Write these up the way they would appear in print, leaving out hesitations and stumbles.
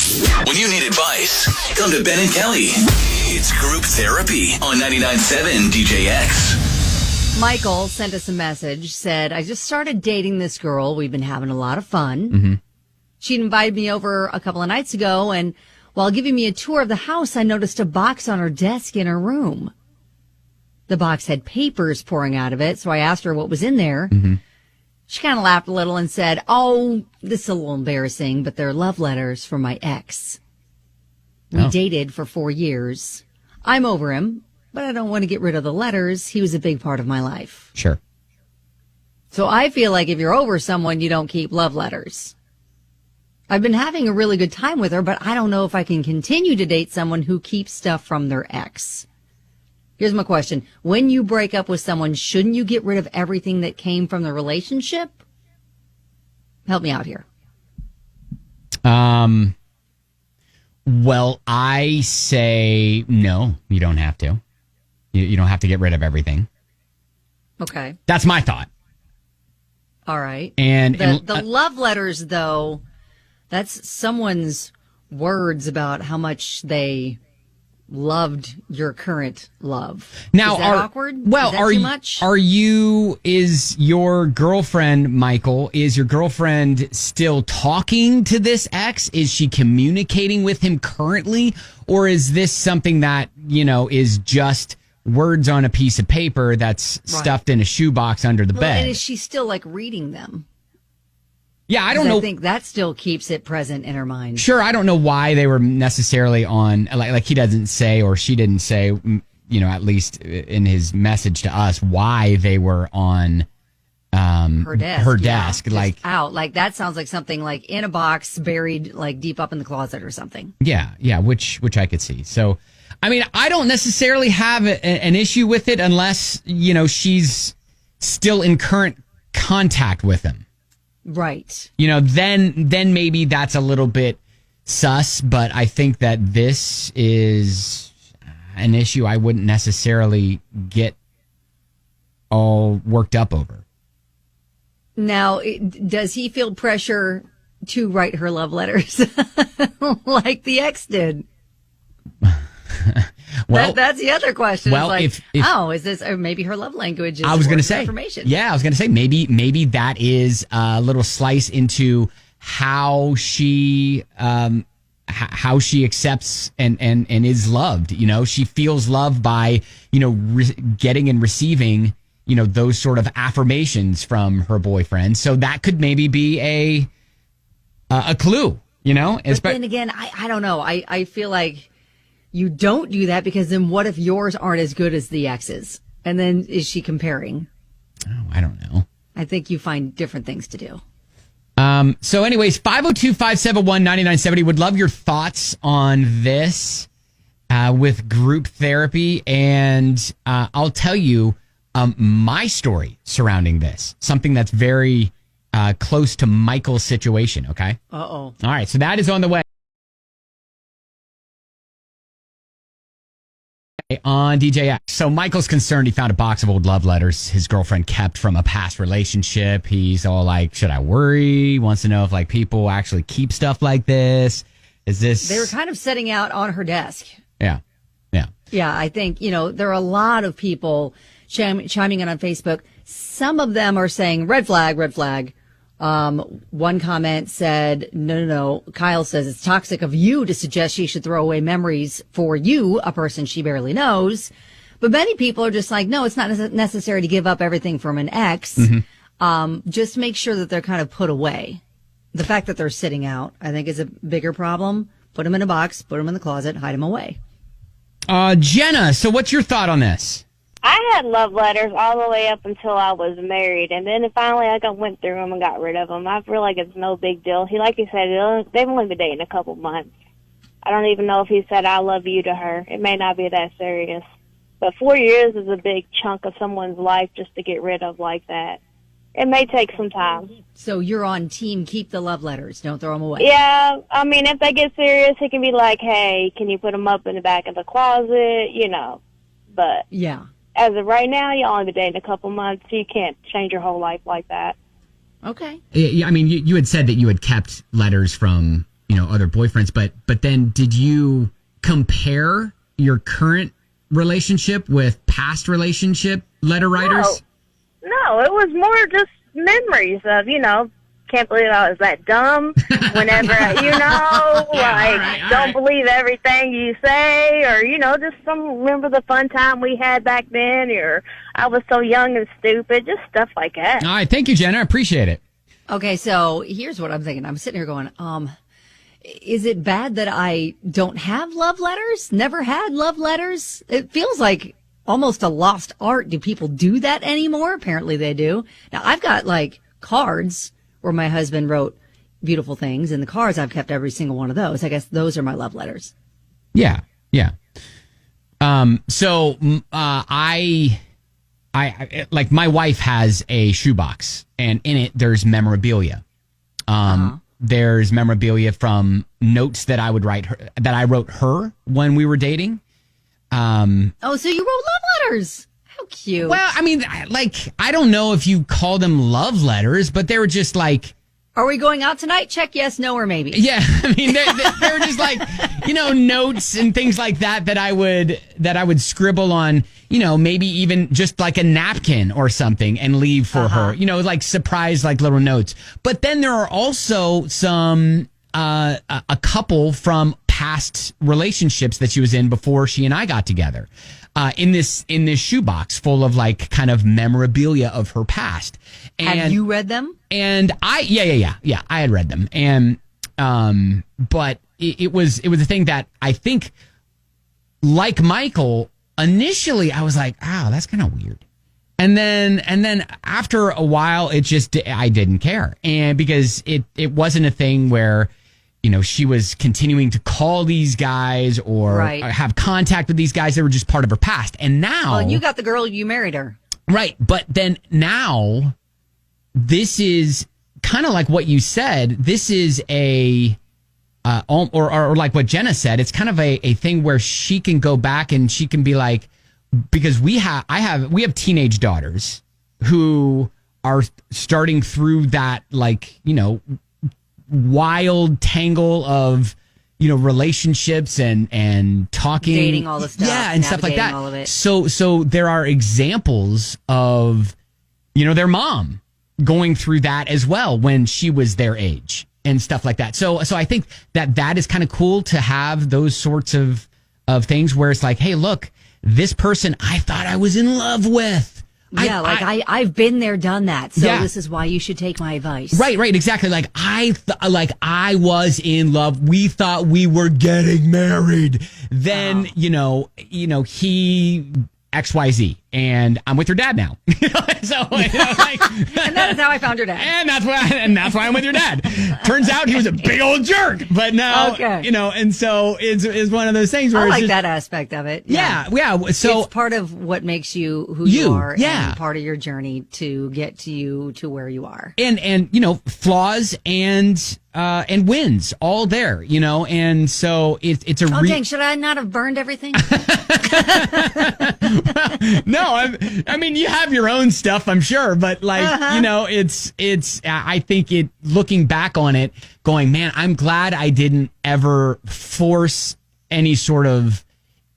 When you need advice, come to Ben and Kelly. It's Group Therapy on 99.7 DJX. Michael sent us a message, said, I just started dating this girl. We've been having a lot of fun. Mm-hmm. She invited me over a couple of nights ago, and while giving me a tour of the house, I noticed a box on her desk in her room. The box had papers pouring out of it, so I asked her what was in there. Mm-hmm. She kind of laughed a little and said, oh, this is a little embarrassing, but they're love letters from my ex. We dated for 4 years. I'm over him, but I don't want to get rid of the letters. He was a big part of my life. Sure. So I feel like if you're over someone, you don't keep love letters. I've been having a really good time with her, but I don't know if I can continue to date someone who keeps stuff from their ex. Here's my question. When you break up with someone, shouldn't you get rid of everything that came from the relationship? Help me out here. Well, I say no, you don't have to. You don't have to get rid of everything. Okay. That's my thought. All right. And the love letters, though, that's someone's words about how much they loved your current love. Now, is that awkward? Well, is that too much? Is your girlfriend, Michael, is your girlfriend still talking to this ex? Is she communicating with him currently? Or is this something that, is just words on a piece of paper that's stuffed in a shoebox under the bed? And is she still reading them? Yeah, I don't know. I think that still keeps it present in her mind. Sure, I don't know why they were necessarily on, like he doesn't say, or she didn't say, at least in his message to us, why they were on her desk. Yeah, out. That sounds like something in a box buried deep up in the closet or something. Yeah, which I could see. So, I mean, I don't necessarily have an issue with it unless, she's still in current contact with him. Right. Then maybe that's a little bit sus, but I think that this is an issue I wouldn't necessarily get all worked up over. Now, does he feel pressure to write her love letters like the ex did? Well, that's the other question. Well, if is this, or maybe her love language is I was going to say, information. Yeah, I was going to say maybe that is a little slice into how she accepts and is loved. She feels loved by, getting and receiving, those sort of affirmations from her boyfriend. So that could maybe be a clue, But then again, I don't know. I feel like you don't do that because then what if yours aren't as good as the ex's? And then is she comparing? Oh, I don't know. I think you find different things to do. So anyways, 502-571-9970. Would love your thoughts on this with group therapy. And I'll tell you my story surrounding this. Something that's very close to Michael's situation, okay? Uh-oh. All right, so that is on the way. On DJX. So Michael's concerned he found a box of old love letters his girlfriend kept from a past relationship. He's all like, should I worry? He wants to know if people actually keep stuff like this. Is this... They were kind of setting out on her desk. Yeah. Yeah, I think, there are a lot of people chiming in on Facebook. Some of them are saying, red flag, red flag. One comment said, no. Kyle says it's toxic of you to suggest she should throw away memories for you, a person she barely knows. But many people are just like, no, it's not necessary to give up everything from an ex. Mm-hmm. Just make sure that they're kind of put away. The fact that they're sitting out, I think, is a bigger problem. Put them in a box, put them in the closet, hide them away. Jenna, so what's your thought on this? I had love letters all the way up until I was married, and then finally I went through them and got rid of them. I feel like it's no big deal. Like you said, they've only been dating a couple months. I don't even know if he said I love you to her. It may not be that serious. But 4 years is a big chunk of someone's life just to get rid of like that. It may take some time. So you're on team keep the love letters. Don't throw them away. Yeah, I mean, if they get serious, he can be like, hey, can you put them up in the back of the closet, But yeah. As of right now, you only been dating a couple months. So you can't change your whole life like that. Okay. I mean, you had said that you had kept letters from other boyfriends. But then did you compare your current relationship with past relationship letter writers? No, it was more just memories of, can't believe I was that dumb whenever, don't believe everything you say, or, just remember the fun time we had back then, or I was so young and stupid, just stuff like that. All right. Thank you, Jenna. I appreciate it. Okay, so here's what I'm thinking. I'm sitting here going, is it bad that I don't have love letters? Never had love letters? It feels like almost a lost art. Do people do that anymore? Apparently they do. Now, I've got cards where my husband wrote beautiful things, and the cards, I've kept every single one of those. I guess those are my love letters. Yeah. So I like, my wife has a shoebox, and in it there's memorabilia. There's memorabilia from notes that I wrote her when we were dating. Oh, so you wrote love letters. How cute. Well, I mean, I don't know if you call them love letters, but they were just like, are we going out tonight? Check yes, no, or maybe. Yeah, I mean, they were just like, notes and things like that I would scribble on, maybe even just like a napkin or something and leave for her, like surprise, like little notes. But then there are also some, a couple from past relationships that she was in before she and I got together. In this shoebox full of kind of memorabilia of her past. And, have you read them? And I had read them. And, but it was a thing that I think, like Michael, initially I was like, oh, that's kind of weird. And then after a while, I didn't care. And because it wasn't a thing where, she was continuing to call these guys or have contact with these guys that were just part of her past. And now... Well, you got the girl, you married her. Right. But then now, this is kind of like what you said. This is or like what Jenna said, it's kind of a thing where she can go back and she can be like, because we have teenage daughters who are starting through that, wild tangle of relationships and talking, dating, all the stuff, and stuff like that. All of it. So there are examples of their mom going through that as well when she was their age and stuff like that. So I think that is kind of cool to have those sorts of things where it's like, hey, look, this person I thought I was in love with. Yeah, I've been there, done that. So this is why you should take my advice. Right, exactly. I was in love. We thought we were getting married. Then, he XYZ, and I'm with your dad now. So, and that is how I found your dad. And that's why I'm with your dad. Turns out he was a big old jerk. But now, and so it's one of those things where I it's like just, that aspect of it. Yeah. So it's part of what makes you who you are, and part of your journey to get to you to where you are. And flaws and wins all there, and so it's a dang, should I not have burned everything? No, I mean, you have your own stuff, I'm sure, but it's I think looking back on it, going, man, I'm glad I didn't ever force any sort of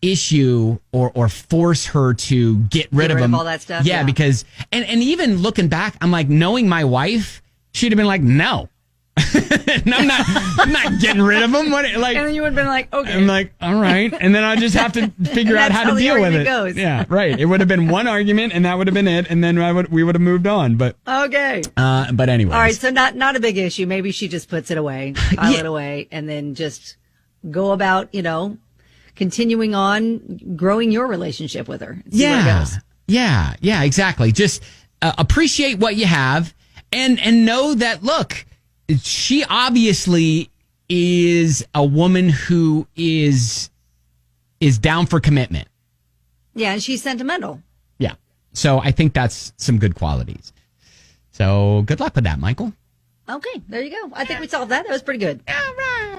issue or force her to get rid of him. All that stuff. Yeah, because and even looking back, I'm like, knowing my wife, she'd have been like, no. And I'm not getting rid of him. And then you would have been like, okay. I'm like, all right. And then I just have to figure out how to deal with it. Goes. Yeah, right. It would have been one argument, and that would have been it. And then we would have moved on. But okay. But anyway. All right. So not a big issue. Maybe she just puts it away, file it away, and then just go about, continuing on growing your relationship with her. See where it goes. Yeah, exactly. Just appreciate what you have, and know that, look, she obviously is a woman who is down for commitment. Yeah, and she's sentimental. Yeah. So I think that's some good qualities. So good luck with that, Michael. Okay, there you go. I think we solved that. That was pretty good. All right.